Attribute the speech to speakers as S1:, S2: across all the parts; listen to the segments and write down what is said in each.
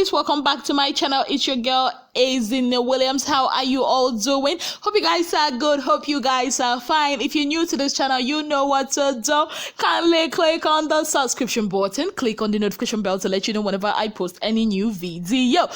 S1: guys, welcome back to my channel. It's your girl Azine Williams. How are you all doing? Hope you guys are good. Hope you guys are fine. If you're new to this channel, you know what to do. Kindly click on the subscription button, click on the notification bell to let you know whenever I post any new video.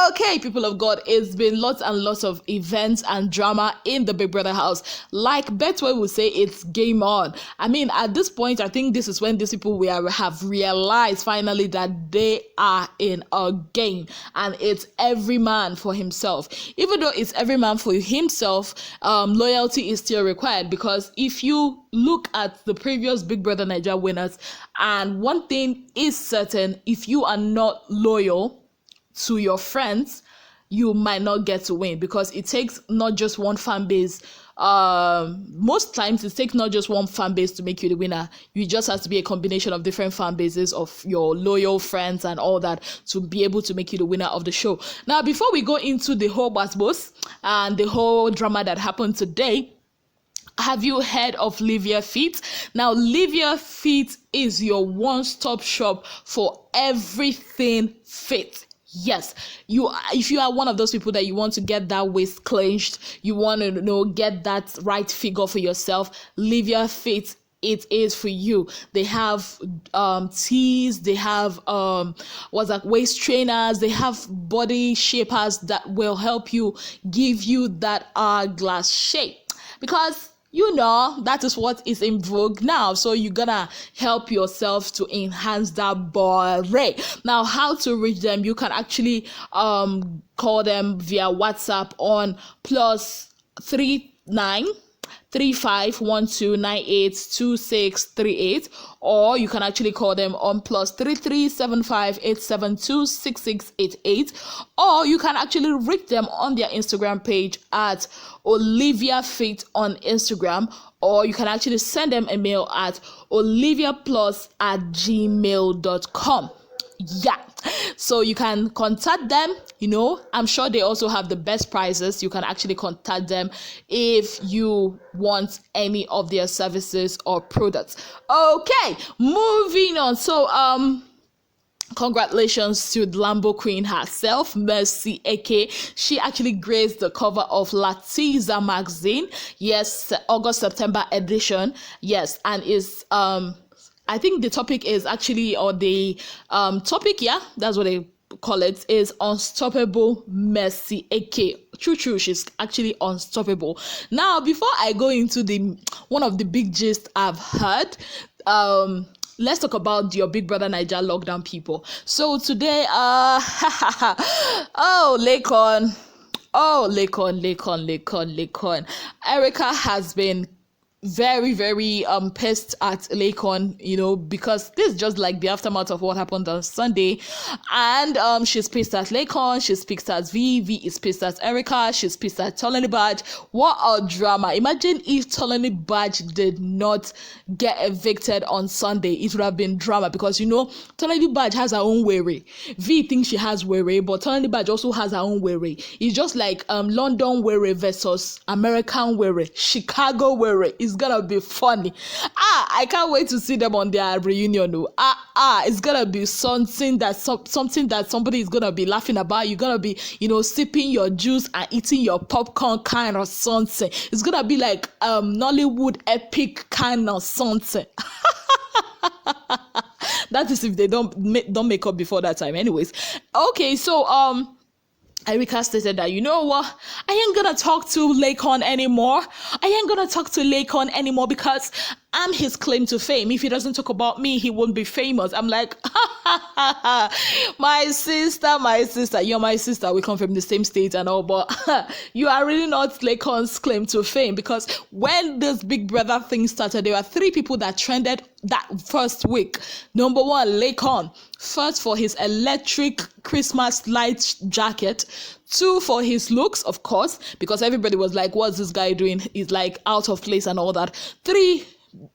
S1: Okay, people of God, it's been lots and lots of events and drama in the Big Brother house. Like Betway will say, it's game on. I mean, at this point, I think this is when these people have realized finally that they are in a game, and it's every man for himself. Even though it's every man for himself, loyalty is still required, because if you look at the previous Big Brother Naija winners, and one thing is certain, if you are not loyal to your friends, you might not get to win, because it takes not just one fan base. Most times it takes not just one fan base to make you the winner. You just have to be a combination of different fan bases of your loyal friends and all that to be able to make you the winner of the show. Now, before we go into the whole boss and the whole drama that happened today, have you heard of Olivia Fit? Now, Olivia Fit is your one-stop shop for everything fit. Yes, if you are one of those people that you want to get that waist clenched, you want to get that right figure for yourself, Olivia Fit, it is for you. They have tees, they have waist trainers, they have body shapers that will help you give you that hourglass shape, because that is what is in vogue now. So you're gonna help yourself to enhance that body. Now, how to reach them? You can actually call them via WhatsApp on +39 3512982638, or you can actually call them on +337587266888, or you can actually reach them on their Instagram page at Olivia Fit on Instagram, or you can actually send them a mail at oliviaplus@gmail.com. Yeah, so you can contact them. I'm sure they also have the best prices. You can actually contact them if you want any of their services or products. Okay, moving on. So congratulations to the Lambo Queen herself, Merci aka. She actually graced the cover of Latiza magazine. Yes, August-September edition. Yes, and is I think the topic is actually, or the topic, yeah, that's what they call it, is Unstoppable Merci aka. True, she's actually unstoppable. Now, before I go into one of the big gist I've heard, let's talk about your Big Brother Naija lockdown people. So today, Lakon. Erica has been very, very pissed at Lakon, because this is just like the aftermath of what happened on Sunday. And she's pissed at Lakon, she's pissed at V is pissed at Erica, she's pissed at Tolani Badge. What a drama. Imagine if Tolani Badge did not get evicted on Sunday. It would have been drama, because Tolani Badge has her own worry. V thinks she has worry, but Tolani Badge also has her own worry. It's just like London worry versus American worry, Chicago worry. It's gonna be funny. I can't wait to see them on their reunion. It's gonna be something that somebody is gonna be laughing about. You're gonna be sipping your juice and eating your popcorn kind of something. It's gonna be like Nollywood epic kind of something. That is if they don't make up before that time. Anyways, okay, so Erica stated that, what? I ain't gonna talk to Lakon anymore. Because I'm his claim to fame. If he doesn't talk about me, he won't be famous. I'm like, my sister, you're my sister. We come from the same state and all, but you are really not Lakon's claim to fame. Because when this Big Brother thing started, there were 3 people that trended that first week. Number 1, Lakon. First, for his electric Christmas light jacket. 2, for his looks, of course, because everybody was like, what's this guy doing? He's like out of place and all that. 3,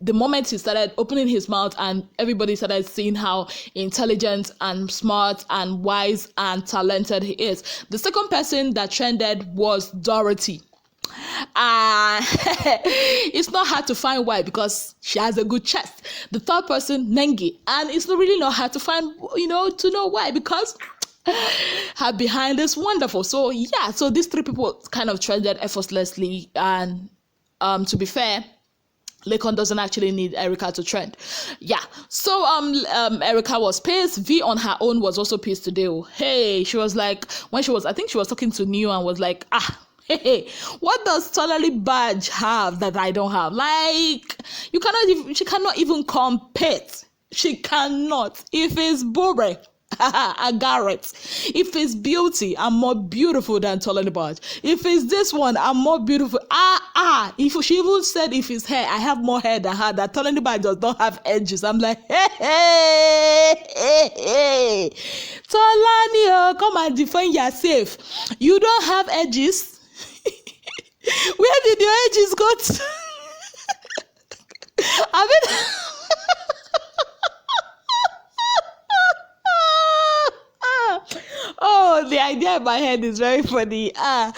S1: the moment he started opening his mouth and everybody started seeing how intelligent and smart and wise and talented he is. The second person that trended was Dorothy. It's not hard to find why, because she has a good chest. The third person, Nengi, and it's really not hard to find, to know why, because Her behind is wonderful. So yeah, so these three people kind of trended effortlessly, and to be fair, Lakon doesn't actually need Erica to trend. Yeah. So Erica was pissed. V on her own was also pissed today. Hey, she was like, when she was, I think she was talking to Neo and was like, hey, what does Tolali Badge have that I don't have? Like, she cannot even compete. She cannot. If it's Bore, I got it. If it's beauty, I'm more beautiful than Tolani Badge. If it's this one, I'm more beautiful. If she even said if it's hair, I have more hair than her. That Tolani Badge does not have edges. I'm like, hey. Tolani, come and defend yourself. You don't have edges. Where did your edges go to? I mean, oh, the idea in my head is very funny. I'm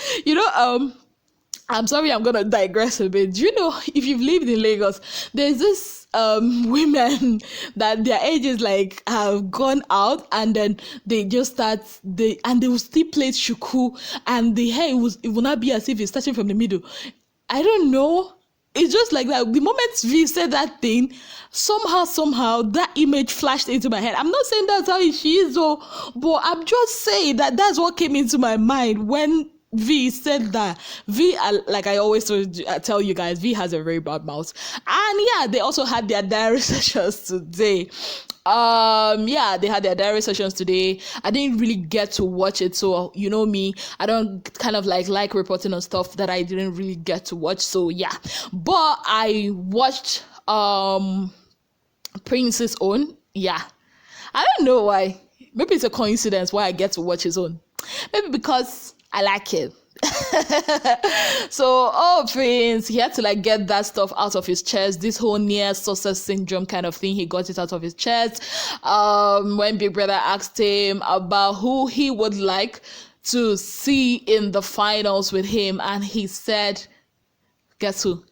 S1: sorry, I'm gonna digress a bit. Do you know, if you've lived in Lagos, there's this women that their ages like have gone out, and then they just they will still play shuku, and the hair it will not be as if it's starting from the middle. I don't know. It's just like that. The moment V said that thing, somehow that image flashed into my head. I'm not saying that's how she is, but I'm just saying that that's what came into my mind when V said that. V, like I always tell you guys, V has a very bad mouth. And yeah, they also had their diary sessions today. They had their diary sessions today. I didn't really get to watch it, so you know me, I don't kind of like reporting on stuff that I didn't really get to watch. So yeah, but I watched Prince's own. Yeah, I don't know why. Maybe it's a coincidence why I get to watch his own. Maybe because I like it. So, Prince, he had to like get that stuff out of his chest. This whole near success syndrome kind of thing, he got it out of his chest. When Big Brother asked him about who he would like to see in the finals with him, and he said, Guess who?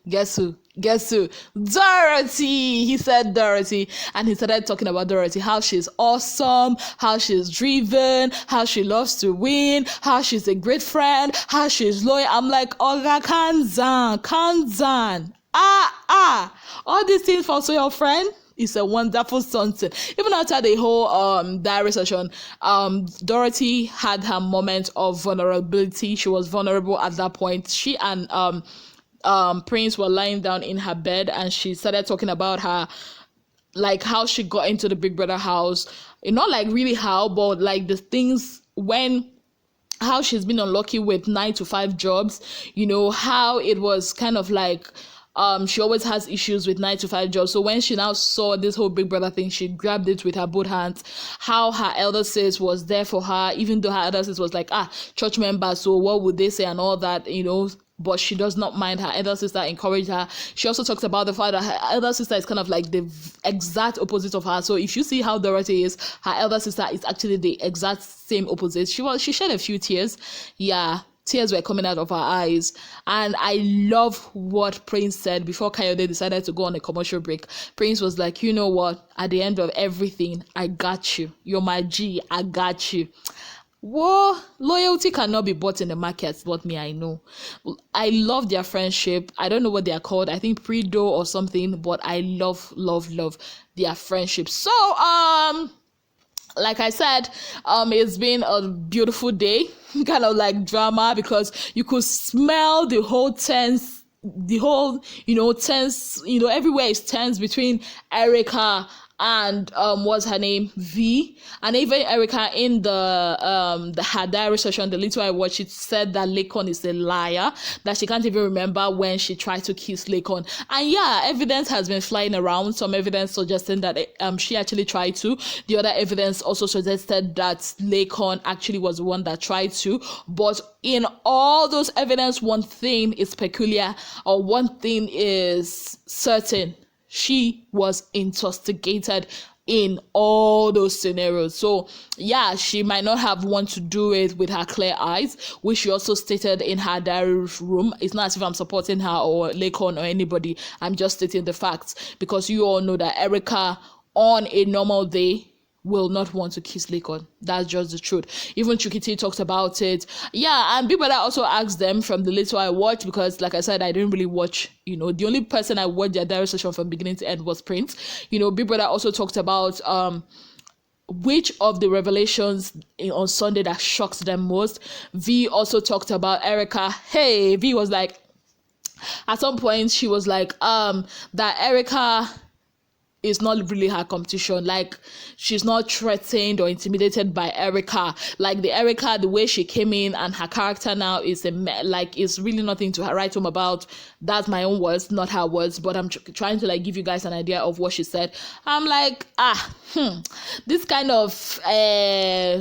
S1: Dorothy! He said Dorothy. And he started talking about Dorothy, how she's awesome, how she's driven, how she loves to win, how she's a great friend, how she's loyal. I'm like, Oga Kanzan. All these things for so your friend is a wonderful something. Even after the whole diary session, Dorothy had her moment of vulnerability. She was vulnerable at that point. She and Prince were lying down in her bed, and she started talking about her, like how she got into the Big Brother house. Not like really how, but like the things how she's been unlucky with 9-to-5 jobs, how it was kind of like she always has issues with 9-to-5 jobs. So when she now saw this whole Big Brother thing, she grabbed it with her both hands. How her elder sis was there for her, even though her elder sis was like, church member, so what would they say and all that, but she does not mind. Her elder sister encouraged her. She also talks about the fact that her elder sister is kind of like the exact opposite of her. So if you see how Dorothy is, her elder sister is actually the exact same opposite. She shed a few tears. Yeah, tears were coming out of her eyes. And I love what Prince said before Kayode decided to go on a commercial break. Prince was like, you know what? At the end of everything, I got you. You're my G. I got you. Whoa, loyalty cannot be bought in the market, what me I know. I love their friendship. I don't know what they are called. I think Predo or something, but I love their friendship. So, like I said, it's been a beautiful day, kind of like drama, because you could smell the whole tense, everywhere is tense between Erica and what's her name, V, and even Erica in her diary session, the little I watched, it said that Lakon is a liar, that she can't even remember when she tried to kiss Lakon. And yeah, evidence has been flying around, some evidence suggesting that she actually tried to. The other evidence also suggested that Lakon actually was the one that tried to. But in all those evidence, one thing is peculiar, or one thing is certain: she was intoxicated in all those scenarios. So yeah, she might not have wanted to do it with her clear eyes, which she also stated in her diary room. It's not as if I'm supporting her or Lakon or anybody. I'm just stating the facts, because you all know that Erica on a normal day will not want to kiss Lekon. That's just the truth. Even Chukiti talked about it. Yeah, and Big Brother also asked them from the little I watched, because like I said, I didn't really watch, the only person I watched their diary session from beginning to end was Prince. Big Brother also talked about which of the revelations on Sunday that shocked them most. V also talked about Erica. Hey, V was like, at some point she was like, that Erica is not really her competition. Like, she's not threatened or intimidated by Erica. Like, the Erica, the way she came in and her character now is it's really nothing to write home about. That's my own words, not her words, but I'm trying to give you guys an idea of what she said. I'm like, this kind of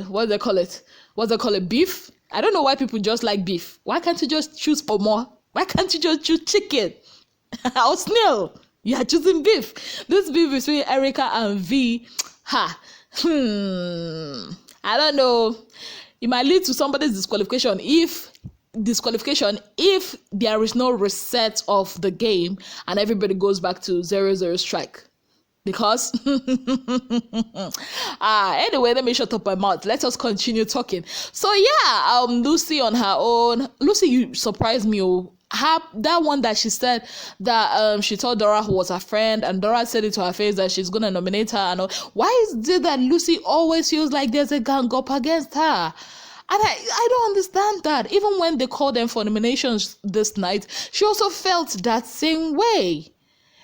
S1: what they call it, beef. I don't know why people just like beef. Why can't you just choose for more? Why can't you just choose chicken or snail? You are choosing beef. This beef between Erica and V, I don't know. It might lead to somebody's disqualification if there is no reset of the game and everybody goes back to 0-0 strike. Because anyway, let me shut up my mouth. Let us continue talking. So yeah, Lucy on her own. Lucy, you surprised me. That one that she said that she told Dora, who was her friend, and Dora said it to her face that she's gonna nominate her. And all. Why is it that Lucy always feels like there's a gang up against her? And I don't understand that. Even when they called them for nominations this night, she also felt that same way.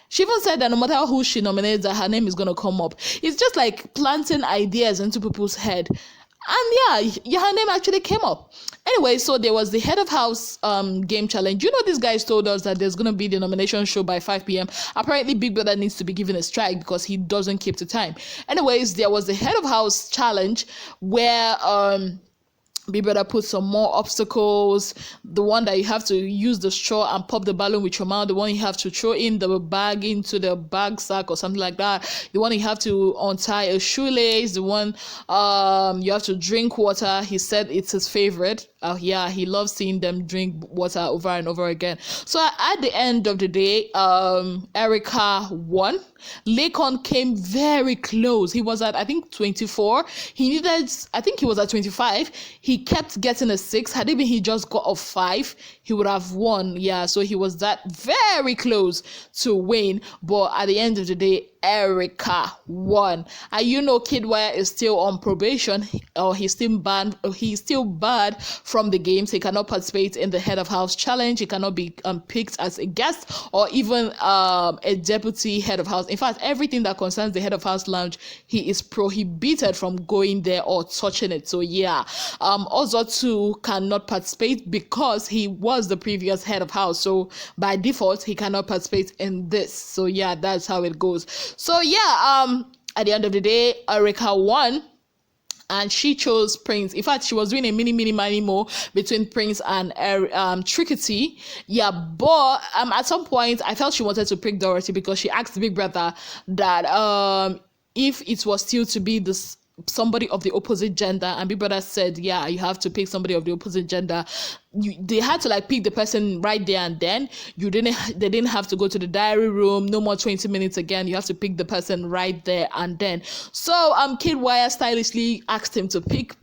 S1: She even said that no matter who she nominates, that her name is gonna come up. It's just like planting ideas into people's head. And yeah, her name actually came up. Anyway, so there was the head of house game challenge. These guys told us that there's going to be the nomination show by 5 p.m. Apparently, Big Brother needs to be given a strike because he doesn't keep to time. Anyways, there was the head of house challenge where Big Brother put some more obstacles. The one that you have to use the straw and pop the balloon with your mouth. The one you have to throw in the bag into the bag sack or something like that. The one you have to untie a shoelace. The one you have to drink water. He said it's his favorite. He loves seeing them drink water over and over again. So at the end of the day, Erica won. Lekon came very close. He was at, I think, 24. He was at 25. He kept getting a 6. Had even he just got a 5, he would have won. Yeah, so he was that very close to win. But at the end of the day, Erica won. And Kidwire is still on probation, or he's still banned from the games. He cannot participate in the head of house challenge. He cannot be picked as a guest or even a deputy head of house. In fact, everything that concerns the head of house lounge, he is prohibited from going there or touching it. So yeah, Ozo too cannot participate because he was the previous head of house. So by default, he cannot participate in this. So yeah, that's how it goes. So yeah, at the end of the day, Erica won. And she chose Prince. In fact, she was doing a mini mo between Prince and Trickety. Yeah, but at some point, I felt she wanted to pick Dorothy because she asked Big Brother that if it was still to be somebody of the opposite gender, and Big Brother said, yeah, you have to pick somebody of the opposite gender. They had to pick the person right there and then. They didn't have to go to the diary room, no more 20 minutes again. You have to pick the person right there and then. So Kidwire stylishly asked her to pick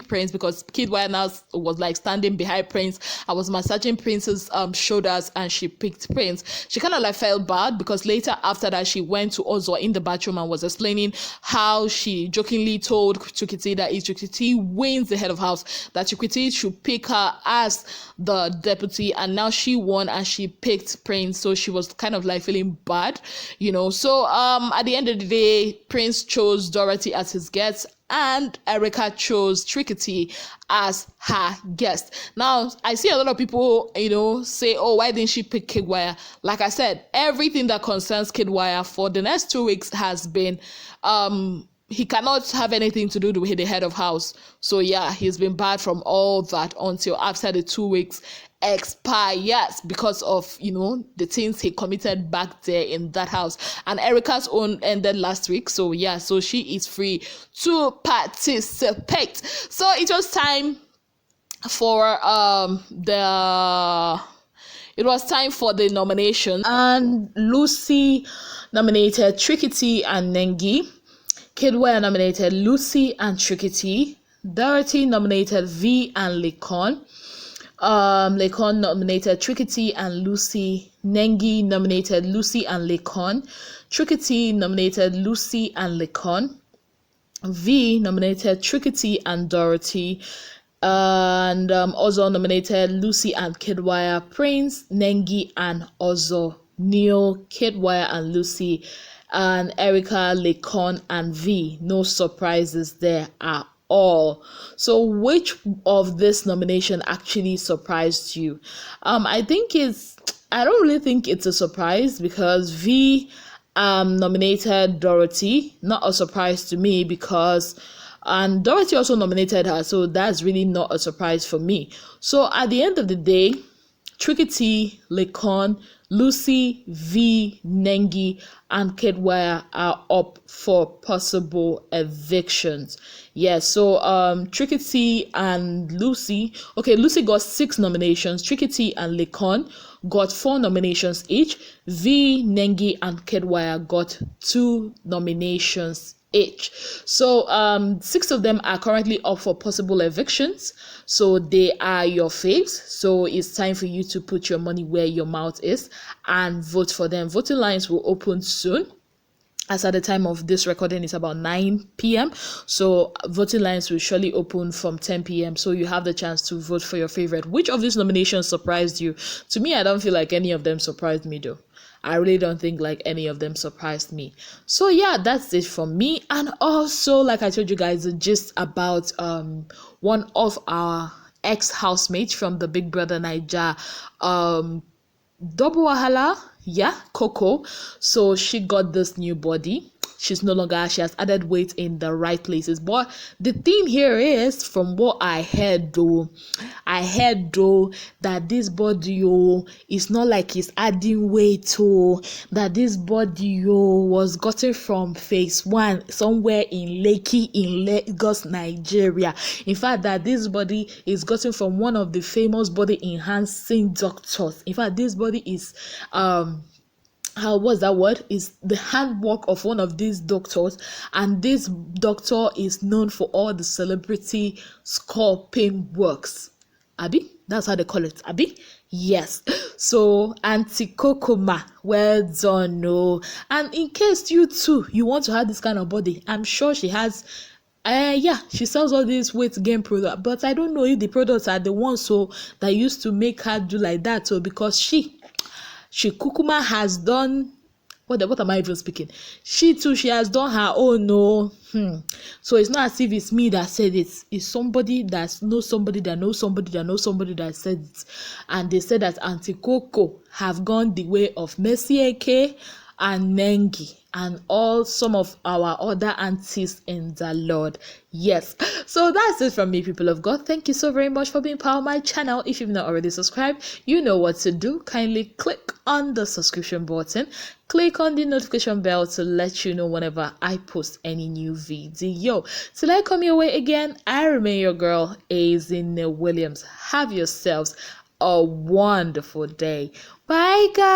S1: Prince, because Kidwire now was standing behind Prince. I was massaging Prince's shoulders, and she picked Prince. She kind of felt bad because later after that she went to Ozo in the bathroom and was explaining how she jokingly told Chukiti that if Chukiti wins the head of house, that Chukiti should pick her as the deputy, and now she won and she picked Prince. So she was kind of feeling bad, So at the end of the day, Prince chose Dorothy as his guest, and Erica chose Trickety as her guest. Now, I see a lot of people, say, oh, why didn't she pick Kidwire? Like I said, everything that concerns Kidwire for the next 2 weeks has been, he cannot have anything to do with the head of house. So yeah, he's been barred from all that until after the 2 weeks expires because of, the things he committed back there in that house. And Erica's own ended last week. So yeah, so she is free to participate. So it was time for the nomination. And Lucy nominated Trickety and Nengi. Kidwell nominated Lucy and Tricky T. Dorothy nominated V and Lekon. Lekon nominated Tricky T and Lucy. Nengi nominated Lucy and Lekon. Tricky T nominated Lucy and Lekon. V nominated Tricky T and Dorothy. And Ozo nominated Lucy and Kidwire. Prince, Nengi and Ozo. Neil, Kidwire and Lucy. And Erica, Lekon and V. No surprises there at all. So which of this nomination actually surprised you? I don't really think it's a surprise, because V nominated Dorothy. Not a surprise to me, because and Dorothy also nominated her, so that's really not a surprise for me. So at the end of the day, Tricky T, Lekon, Lucy, V, Nengi, and Kidwire are up for possible evictions. Yes, so Tricky T and Lucy. Okay, Lucy got 6 nominations. Tricky T and Lekon got 4 nominations each. V, Nengi, and Kidwire got 2 nominations each. So 6 of them are currently up for possible evictions. So they are your faves. So it's time for you to put your money where your mouth is and vote for them. Voting lines will open soon. As at the time of this recording, it's about 9 p.m. So voting lines will surely open from 10 p.m. So you have the chance to vote for your favorite. Which of these nominations surprised you? To me, I don't feel like any of them surprised me though. I really don't think like any of them surprised me. So yeah, that's it from me. And also, like I told you guys, the gist about one of our ex-housemates from the Big Brother Naija, Double Wahala, yeah, Coco. So she got this new body. She has added weight in the right places. But the thing here is, from what I heard though, that this body is not like he's adding weight that this body was gotten from phase 1 somewhere in Lekki in Lagos, Nigeria. In fact, that this body is gotten from one of the famous body enhancing doctors. In fact, this body is is the handwork of one of these doctors, and this doctor is known for all the celebrity sculpting works. Abi, that's how they call it. Abi, yes. So Auntie Kokoma, well done. No, and in case you want to have this kind of body, I'm sure she has. She sells all these weight gain products, but I don't know if the products are the ones that used to make her do like that. So because she Kukuma has done what am I even speaking? She has done her own. No, so it's not as if it's me that said it. It's somebody that knows somebody that knows somebody that knows somebody that said it, and they said that Auntie Coco have gone the way of Merci and Nengi and some of our other aunties in the Lord. Yes, so that's it from me, people of God. Thank you so very much for being part of my channel. If you've not already subscribed, you know what to do. Kindly click on the subscription button, click on the notification bell to let you know whenever I post any new video. Till I come your way again, I remain your girl, Bbnaija Williams. Have yourselves a wonderful day. Bye, guys.